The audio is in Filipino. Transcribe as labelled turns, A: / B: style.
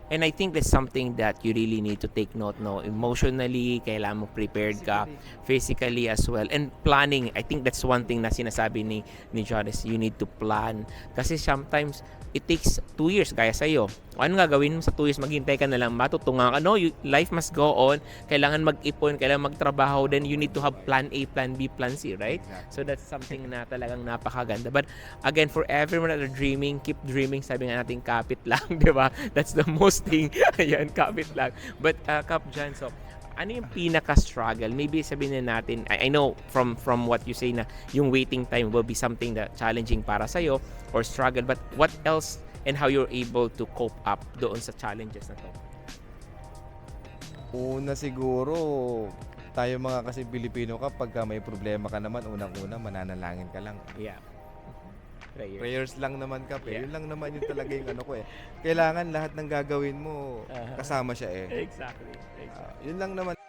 A: And I think that's something that you really need to take note, no? Emotionally, kailangan mo prepared ka, physically as well. And planning, I think that's one thing na sinasabi ni John is you need to plan. Kasi sometimes, it takes 2 years, kaya sa'yo. Ano nga gawin mo sa 2 years? Maghintay ka na lang, matutungan ka. No, life must go on. Kailangan mag-ipon, kailangan magtrabaho. Then you need to have plan A, plan B, plan C, right?
B: Exactly.
A: So that's something na talagang napakaganda. But again, for everyone that are dreaming, keep dreaming. Sabi nga natin, kapit lang, di ba? That's the most thing. Ayan, kapit lang. But Kap Jan, so ano yung pinaka-struggle? Maybe sabihin na natin, I know from what you say na yung waiting time will be something that challenging para sa'yo or struggle, but what else and how you're able to cope up doon sa challenges na to?
B: Una siguro, tayo mga kasi Pilipino kapag may problema ka naman, unang-una mananalangin ka lang.
A: Yeah. Prayer.
B: Prayers lang naman
A: Yeah.
B: Yun lang naman yung talaga yung ano ko eh. Kailangan lahat ng gagawin mo
A: Aha.
B: kasama siya eh.
A: Exactly.
B: Yun lang naman.